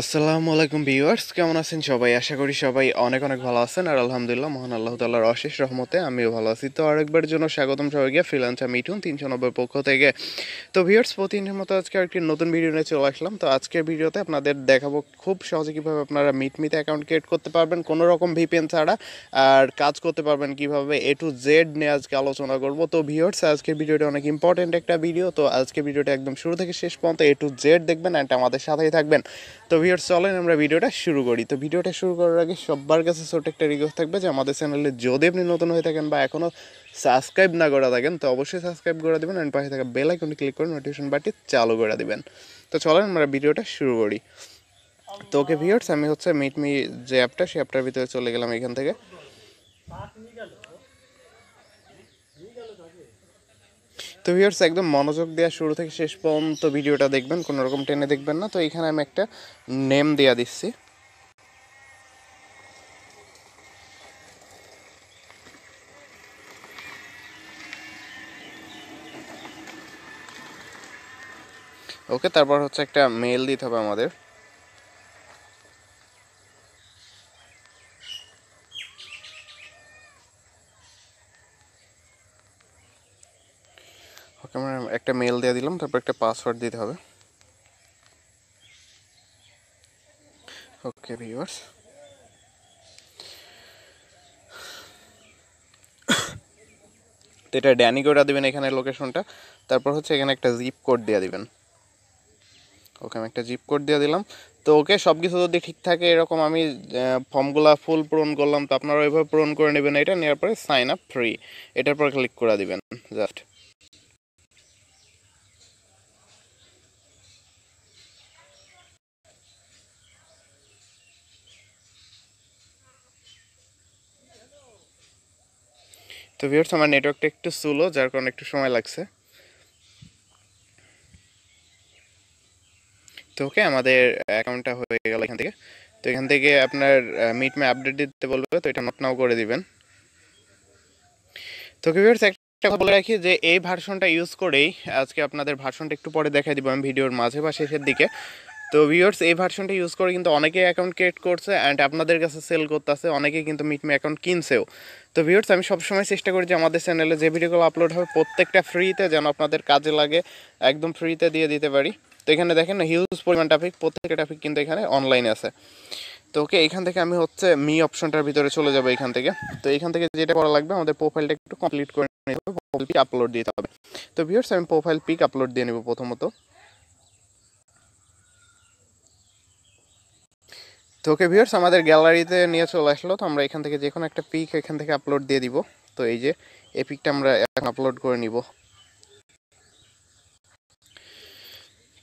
আসসালামু আলাইকুম ভিউয়ার্স, কেমন আছেন সবাই? আশা করি সবাই অনেক অনেক ভালো আছেন। আর আলহামদুলিল্লাহ, মহান আল্লাহ তাআলার অশেষ রহমতে আমিও ভালো আছি। তো আরেকবার জন্য স্বাগতম সবাইকে ফ্রিল্যান্সার মিঠুন 390 পক্ষ থেকে। তো ভিউয়ার্স, প্রতিদিনের মতো আজকে আরেকটি নতুন ভিডিও নিয়ে চলে আসলাম। তো আজকের ভিডিওতে আপনাদের দেখাবো খুব সহজে কীভাবে আপনারা মিটমিতে অ্যাকাউন্ট ক্রিয়েট করতে পারবেন কোনো রকম ভিপিএন ছাড়া, আর কাজ করতে পারবেন কীভাবে, এ টু জেড নিয়ে আজকে আলোচনা করব। তো ভিউয়ার্স, আজকের ভিডিওটা অনেক ইম্পর্টেন্ট একটা ভিডিও। তো আজকের ভিডিওটা একদম শুরু থেকে শেষ পর্যন্ত এ টু জেড দেখবেন অ্যান্ড আমাদের সাথেই থাকবেন। তো ভিউয়ার্স, চলেন আমরা ভিডিওটা শুরু করি। তো ভিডিওটা শুরু করার আগে সবার কাছে ছোট একটা রিকোয়েস্ট থাকবে যে আমাদের চ্যানেলে যদি আপনি নতুন হয়ে থাকেন বা এখনও সাবস্ক্রাইব না করা থাকেন তো অবশ্যই সাবস্ক্রাইব করে দেবেন অ্যান্ড পাশে থাকা বেল আইকনে ক্লিক করে নোটিফিকেশন বাটনটি চালু করে দিবেন। তো চলেন আমরা ভিডিওটা শুরু করি। তো ওকে ভিউয়ার্স, আমি মিটমি যে অ্যাপটা, সেই অ্যাপটার ভিতরে চলে গেলাম এখান থেকে। তো ভিউয়ার্স, একদম মনোযোগ দেওয়া শুরু থেকে শেষ পর্যন্ত ভিডিওটা দেখবেন, কোনো রকম টেনে দেখবেন না। তো এখানে আমি একটা নেম দেওয়া দিচ্ছি। ওকে, তারপর একটা মেল দিতে হবে আমাদের। ওকে, আমরা একটা মেল দিয়ে দিলাম, তারপর একটা পাসওয়ার্ড দিতে হবে। ওকে ভিউয়ার্স, তো এটা ড্যানি করে দেবেন এখানে লোকেশনটা। তারপর এখানে একটা জিপ কোড দিয়ে দিবেন। ওকে, আমি একটা জিপ কোড দিয়ে দিলাম। তো ওকে, সব কিছু যদি ঠিক থাকে, এরকম আমি ফর্মগুলা ফুল পূরণ করলাম, তো আপনারা ওইভাবে পূরণ করে নেবেন। এটা নেওয়ার পরে সাইন আপ ফ্রি, এটার পর ক্লিক করে দিবেন জাস্ট। তো ভিউয়ার্স, আমার নেটওয়ার্কটা একটু স্লো, যার কারণে একটু সময় লাগছে। তো ওকে, আমাদের অ্যাকাউন্টটা হয়ে গেল এখান থেকে। তো এখান থেকে আপনার মিটমে আপডেট দিতে বলবে, তো এটা নট নাও করে দিবেন। তো ভিউয়ার্স, একটা কথা বলে রাখি যে এই ভার্সনটা ইউজ করেই আজকে আপনাদের ভার্সনটা একটু পরে দেখাই দিব আমি ভিডিওর মাঝে বা শেষের দিকে। তো ভিউয়ার্স, এই ভার্সনটা ইউজ করে কিন্তু অনেকে অ্যাকাউন্ট ক্রিয়েট করছে অ্যান্ড আপনাদের কাছে সেল করতেছে, অনেকে কিন্তু মিটমে অ্যাকাউন্ট কিনছেও। তো ভিউয়ার্স, আমি সবসময় চেষ্টা করি যে আমাদের চ্যানেলে যে ভিডিওগুলো আপলোড হবে প্রত্যেকটা ফ্রিতে, যেন আপনাদের কাজে লাগে, একদম ফ্রিতে দিয়ে দিতে পারি। তো এখানে দেখেন হিউজ পরিমাণ ট্রাফিক, প্রত্যেকটা ট্রাফিক কিন্তু এখানে অনলাইনে আছে। তো ওকে, এখান থেকে আমি মি অপশনটার ভিতরে চলে যাবো এখান থেকে। তো এখান থেকে যেটা করা লাগবে, আমাদের প্রোফাইলটা একটু কমপ্লিট করে নিতে হবে, প্রোফাইল পিক আপলোড দিতে হবে। তো ভিউয়ার্স, আমি প্রোফাইল পিক আপলোড দিয়ে নেব প্রথমত। তো ওকে ভিউয়ার্স, আমাদের গ্যালারিতে নিয়ে চলে আসলো। তো আমরা এখান থেকে যে কোনো একটা পিক এখান থেকে আপলোড দিয়ে দিব। তো এই যে এই পিকটা আমরা এখন আপলোড করে নিব।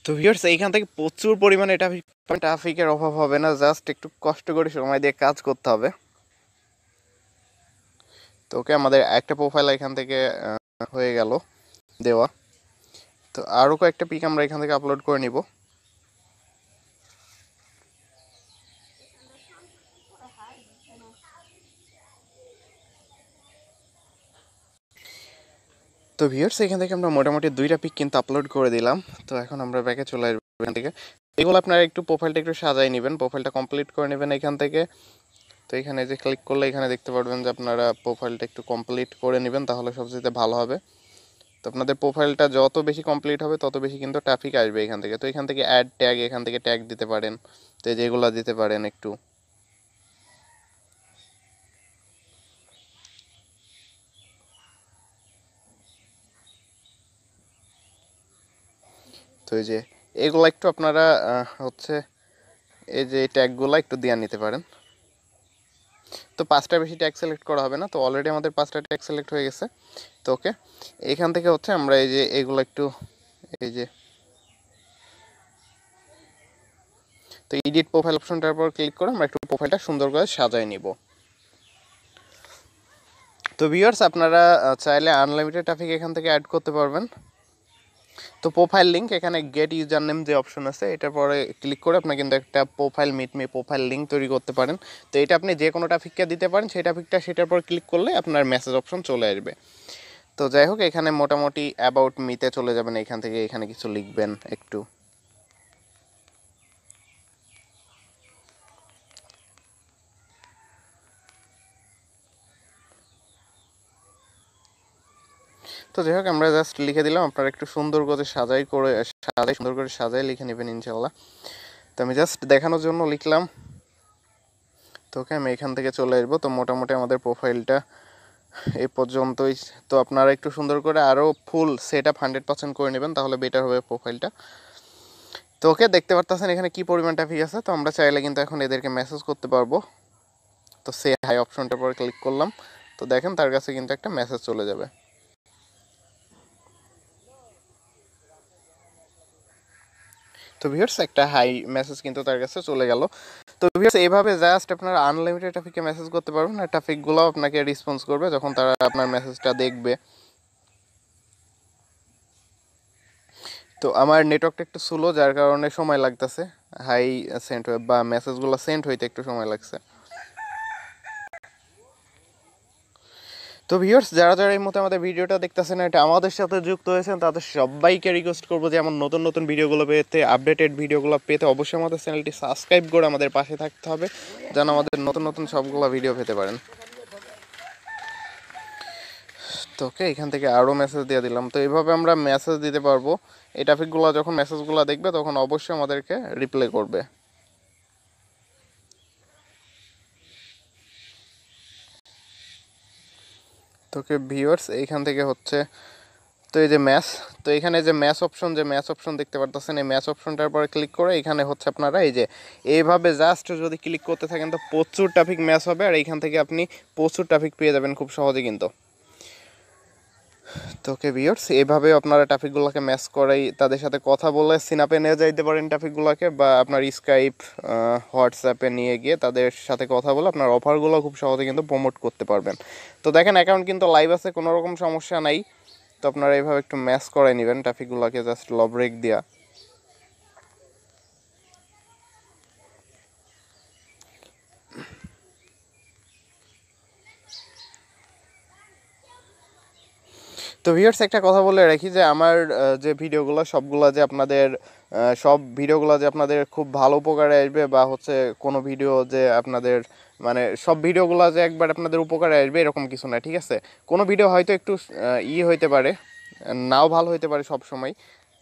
তো ভিউয়ার্স, এইখান থেকে প্রচুর পরিমাণে ট্রাফিকের অভাব হবে না, জাস্ট একটু কষ্ট করে সময় দিয়ে কাজ করতে হবে। তো ওকে, আমাদের একটা প্রোফাইল এখান থেকে হয়ে গেল দেওয়া। তো আরও কয়েকটা পিক আমরা এখান থেকে আপলোড করে নিব। তো ভিউয়ার্স, এখান থেকে আমরা মোটামুটি দুইটা পিক কিন্তু আপলোড করে দিলাম। তো এখন আমরা ব্যাকে চলে আসবো এখান থেকে। এগুলো আপনারা একটু প্রোফাইলটা একটু সাজাই নেবেন, প্রোফাইলটা কমপ্লিট করে নেবেন এখান থেকে। তো এখানে যে ক্লিক করলে এখানে দেখতে পারবেন যে আপনারা প্রোফাইলটা একটু কমপ্লিট করে নেবেন, তাহলে সবচেয়ে ভালো হবে। তো আপনাদের প্রোফাইলটা যত বেশি কমপ্লিট হবে তত বেশি কিন্তু ট্রাফিক আসবে এখান থেকে। তো এখান থেকে অ্যাড ট্যাগ, এখান থেকে ট্যাগ দিতে পারেন, তো যেগুলো দিতে পারেন একটু। তো এই যে এগুলো একটু আপনারা এই যে ট্যাগগুলো একটু দিয়ে নিতে পারেন। তো 5টা বেশি ট্যাগ সিলেক্ট করা হবে না, তো অলরেডি আমাদের 5টা ট্যাগ সিলেক্ট হয়ে গেছে। তো ওকে, এখান থেকে আমরা এই যে এগুলো একটু, এই যে তো এডিট প্রোফাইল অপশনটার উপর ক্লিক করে আমরা একটু প্রোফাইলটা সুন্দর করে সাজায় নিব। তো ভিউয়ার্স, আপনারা চাইলে আনলিমিটেড ট্রাফিক এখান থেকে অ্যাড করতে পারবেন। তো প্রোফাইল লিঙ্ক, এখানে গেট ইউজার নেম যে অপশন আছে, এটার পরে ক্লিক করে আপনি কিন্তু একটা প্রোফাইল মিটমি প্রোফাইল লিঙ্ক তৈরি করতে পারেন। তো এটা আপনি যে কোনো ট্রাফিককে দিতে পারেন, সেই ট্রাফিকটা সেটার পর ক্লিক করলে আপনার মেসেজ অপশন চলে আসবে। তো যাই হোক, এখানে মোটামুটি অ্যাবাউট মিতে চলে যাবেন এখান থেকে, এখানে কিছু লিখবেন একটু। যাই হোক আমরা জাস্ট লিখে দিলাম, আপনারা একটু সুন্দর করে সুন্দর করে সাজাই লিখে নেবেন ইনশাল্লাহ। তো আমি জাস্ট দেখানোর জন্য লিখলাম। তো ওকে, আমি এখান থেকে চলে আসবো। তো মোটামুটি আমাদের প্রোফাইলটা এই পর্যন্তই। তো আপনারা একটু সুন্দর করে আরও ফুল সেট আপ 100% করে নেবেন, তাহলে বেটার হবে প্রোফাইলটা। তো ওকে, দেখতে পারতেছেন এখানে কি পরিমাণ ট্রাফিক আছে। তো আমরা চাইলে কিন্তু এখন এদেরকে মেসেজ করতে পারবো। তো সে হাই অপশনটার পর ক্লিক করলাম। তো দেখেন তার কাছে কিন্তু একটা মেসেজ চলে যাবে। তো ভিউয়ার্স একটা হাই মেসেজ কিন্তু তার কাছে চলে গেল। তো ভিউয়ার্স এইভাবে জাস্ট আপনারা আনলিমিটেড ট্রাফিককে মেসেজ করতে পারবেন, আর ট্রাফিকগুলো আপনাকে রেসপন্স করবে যখন তারা আপনার মেসেজটা দেখবে। তো আমার নেটওয়ার্কটা একটু স্লো, যার কারণে সময় লাগতেছে হাই সেন্ড বা মেসেজগুলো সেন্ড হইতে একটু সময় লাগছে। তো ভিউয়ার্স যারা যারা এই মুহূর্তে আমাদের ভিডিওটা দেখতেছেন, এটা আমাদের সাথে যুক্ত হয়েছেন, তাদের সবাইকে রিকোয়েস্ট করবো যে আমার নতুন নতুন ভিডিওগুলো পেতে, আপডেটেড ভিডিওগুলো পেতে অবশ্যই আমাদের চ্যানেলটি সাবস্ক্রাইব করে আমাদের পাশে থাকতে হবে, যেন আমাদের নতুন নতুন সবগুলো ভিডিও পেতে পারেন। তো ওকে, এখান থেকে আরও মেসেজ দিয়ে দিলাম। তো এইভাবে আমরা মেসেজ দিতে পারবো। এই ট্রাফিকগুলো যখন মেসেজগুলো দেখবে তখন অবশ্যই আমাদেরকে রিপ্লাই করবে। তো ওকে ভিউয়ার্স, এইখান থেকে হচ্ছে তো এই যে ম্যাচ, তো এখানে যে ম্যাচ অপশন দেখতে পারতেছেন, এই ম্যাচ অপশনটার পরে ক্লিক করে এখানে হচ্ছে আপনারা এই যে এইভাবে জাস্ট যদি ক্লিক করতে থাকেন তো প্রচুর ট্রাফিক ম্যাচ হবে, আর এইখান থেকে আপনি প্রচুর ট্রাফিক পেয়ে যাবেন খুব সহজে কিন্তু। তো ওকে ভিউয়ার্স, এইভাবে আপনারা ট্রাফিকগুলোকে ম্যাচ করাই তাদের সাথে কথা বলে সিনাপে নিয়ে যাইতে পারেন ট্রাফিকগুলোকে, বা আপনার স্কাইপ হোয়াটসঅ্যাপে নিয়ে গিয়ে তাদের সাথে কথা বলে আপনার অফারগুলো খুব সহজে কিন্তু প্রমোট করতে পারবেন। তো দেখেন অ্যাকাউন্ট কিন্তু লাইভ আছে, কোনো রকম সমস্যা নাই। তো আপনারা এইভাবে একটু ম্যাচ করাই নেবেন ট্রাফিকগুলোকে জাস্ট ল ব্রেক দিয়া। তো ভিউয়ার্স একটা কথা বলে রাখি যে আমার যে ভিডিওগুলো সবগুলো যে আপনাদের সব ভিডিওগুলো যে আপনাদের খুব ভালো উপকারে আসবে, বা হচ্ছে কোনো ভিডিও যে আপনাদের মানে সব ভিডিওগুলো যে একবার আপনাদের উপকারে আসবে এরকম কিছু না, ঠিক আছে? কোনো ভিডিও হয়তো একটু হইতে পারে, নাও ভালো হইতে পারে সব সময়।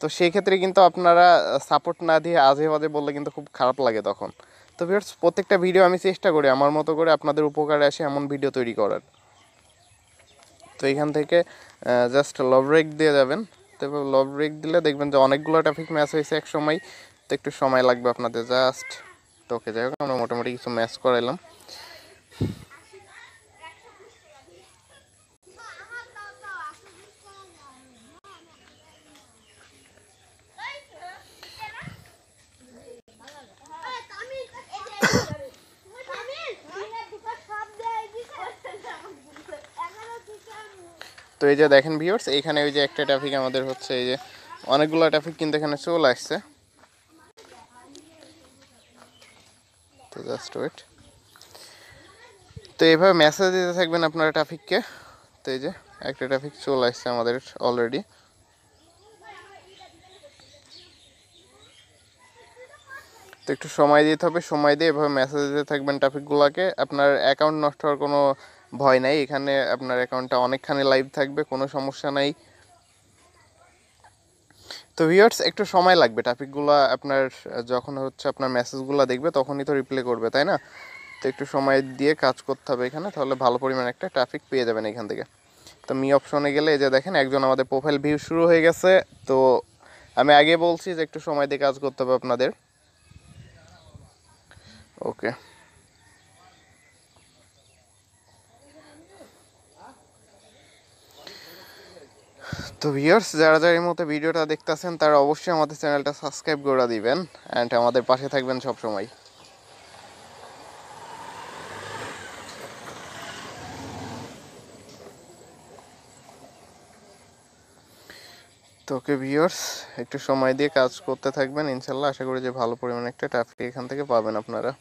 তো সেই ক্ষেত্রে কিন্তু আপনারা সাপোর্ট না দিয়ে আজে বাজে বললে কিন্তু খুব খারাপ লাগে তখন। তো ভিউয়ার্স প্রত্যেকটা ভিডিও আমি চেষ্টা করি আমার মতো করে আপনাদের উপকারে আসে এমন ভিডিও তৈরি করার। তো এখান থেকে জাস্ট লব ব্রেক দিয়ে যাবেন। তো লব ব্রেক দিলে দেখবেন যে অনেকগুলো ট্রাফিক ম্যাচ হয়েছে এক সময়। তো একটু সময় লাগবে আপনাদের জাস্ট। তো ওকে, যাই হোক আমরা মোটামুটি কিছু ম্যাচ করাইলাম। তো এই যে দেখেন ভিউয়ার্স, এইখানে ওই যে একটা ট্রাফিক আমাদের হচ্ছে, এই যে অনেকগুলো ট্রাফিক কিন্তু এখানে চলে আসছে। তো জাস্ট ওয়েট। তো এইভাবে মেসেজ দিতে থাকবেন আপনারা ট্রাফিককে। তো এই যে একটা ট্রাফিক চলে আসছে আমাদের অলরেডি। তো একটু সময় দিতে হবে, সময় দিয়ে এভাবে মেসেজ দিতে থাকবেন ট্রাফিকগুলোকে। আপনার অ্যাকাউন্ট নষ্ট হওয়ার কোনো ভয় নাই, এখানে আপনার অ্যাকাউন্টটা অনেকখানি লাইভ থাকবে, কোনো সমস্যা নাই। তো ভিউয়ার্স একটু সময় লাগবে ট্রাফিকগুলো আপনার যখন হচ্ছে আপনার মেসেজগুলো দেখবে তখনই তো রিপ্লাই করবে, তাই না? তো একটু সময় দিয়ে কাজ করতে হবে এখানে, তাহলে ভালো পরিমাণে একটা ট্রাফিক পেয়ে যাবেন এখান থেকে। তো মি অপশনে গেলে এই যে দেখেন একজন আমাদের প্রোফাইল ভিউ শুরু হয়ে গেছে। তো আমি আগে বলছি যে একটু সময় দিয়ে কাজ করতে হবে আপনাদের। ওকে, তো ভিউয়ার্স যারা যারা এই মতো ভিডিওটা দেখতেছেন তারা অবশ্যই আমাদের চ্যানেলটা সাবস্ক্রাইব করে দিবেন অ্যান্ড আমাদের পাশে থাকবেন সব সময়। তো ওকে ভিউয়ার্স একটু সময় দিয়ে কাজ করতে থাকবেন, ইনশাল্লাহ আশা করি যে ভালো পরিমাণে একটা ট্রাফিক এখান থেকে পাবেন আপনারা।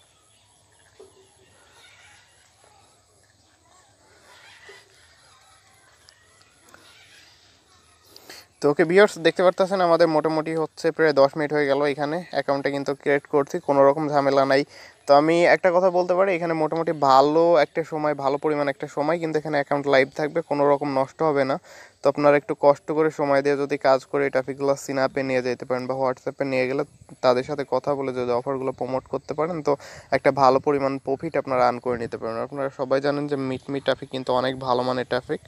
তো ওকে ভিউয়ার্স দেখতে পারতেছেন আমাদের মোটামুটি হচ্ছে প্রায় 10 মিনিট হয়ে গেল এখানে অ্যাকাউন্টে কিন্তু ক্রিয়েট করছি, কোনো রকম ঝামেলা নাই। তো আমি একটা কথা বলতে পারি, এখানে মোটামুটি ভালো একটা সময়, ভালো পরিমাণ একটা সময় কিন্তু এখানে অ্যাকাউন্ট লাইভ থাকবে, কোনো রকম নষ্ট হবে না। তো আপনারা একটু কষ্ট করে সময় দিয়ে যদি কাজ করে এই ট্রাফিকগুলো সিনাপে নিয়ে যেতে পারেন বা হোয়াটসঅ্যাপে নিয়ে গেলে তাদের সাথে কথা বলে যদি অফারগুলো প্রমোট করতে পারেন, তো একটা ভালো পরিমাণ প্রফিট আপনারা আর্ন করে নিতে পারেন। আপনারা সবাই জানেন যে মিটমি ট্রাফিক কিন্তু অনেক ভালো মানের ট্রাফিক।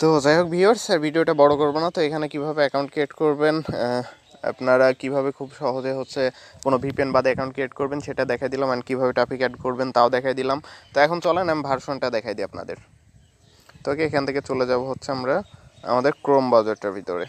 তো যাই হোক ভিউয়ার্স, ভিডিওটা বড় করবো না। তো এখানে কিভাবে অ্যাকাউন্ট ক্রিয়েট করবেন, আপনারা কিভাবে খুব সহজে হচ্ছে কোনো ভিপিএন বাদে অ্যাকাউন্ট ক্রিয়েট করবেন সেটা দেখাই দিলাম, অ্যান্ড কীভাবে ট্রাফিক অ্যাড করবেন তাও দেখাই দিলাম। তো এখন চলেন আমি ভার্সনটা দেখাই দিই আপনাদের। তো ওকে, এখান থেকে চলে যাব হচ্ছে আমরা আমাদের ক্রোম ব্রাউজারটার ভিতরে।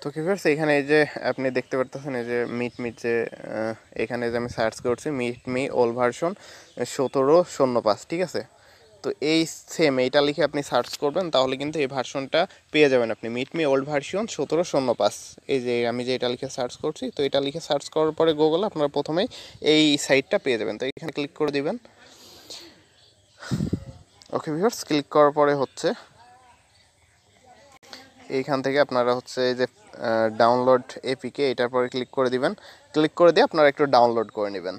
তো ভিউয়ার্স, এখানে এই যে আপনি দেখতে পারতেছেন এই যে মিট যে এখানে যে আমি সার্চ করছি মিটমি ওল্ড ভার্সন 17.05, ঠিক আছে। তো এই সেম এইটা লিখে আপনি সার্চ করবেন, তাহলে কিন্তু এই ভার্সনটা পেয়ে যাবেন আপনি, মিটমি ওল্ড ভার্সন 17.05। এই যে আমি যে এটা লিখে সার্চ করছি, তো এটা লিখে সার্চ করার পরে গুগলে আপনারা প্রথমেই এই সাইটটা পেয়ে যাবেন। তো এখানে ক্লিক করে দিবেন। ওকে ভিউয়ার্স, ক্লিক করার পরে হচ্ছে এইখান থেকে আপনারা হচ্ছে এই যে ডাউনলোড এপিকে, এটার পরে ক্লিক করে দিবেন। ক্লিক করে দিয়ে আপনারা একটু ডাউনলোড করে নেবেন।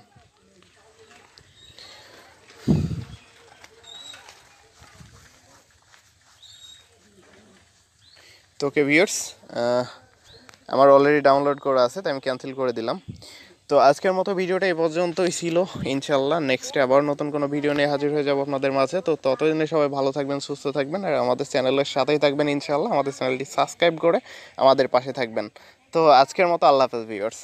তো ওকে ভিউয়ার্স, আমার অলরেডি ডাউনলোড করা আছে, তাই আমি ক্যান্সেল করে দিলাম। তো আজকের মতো ভিডিওটা এই পর্যন্তই ছিল। ইনশাল্লাহ নেক্সটে আবার নতুন কোনো ভিডিও নিয়ে হাজির হয়ে যাব আপনাদের মাঝে। তো ততদিনে সবাই ভালো থাকবেন, সুস্থ থাকবেন, আর আমাদের চ্যানেলের সাথেই থাকবেন ইনশাল্লাহ। আমাদের চ্যানেলটি সাবস্ক্রাইব করে আমাদের পাশে থাকবেন। তো আজকের মতো আল্লাহ হাফেজ ভিউয়ার্স।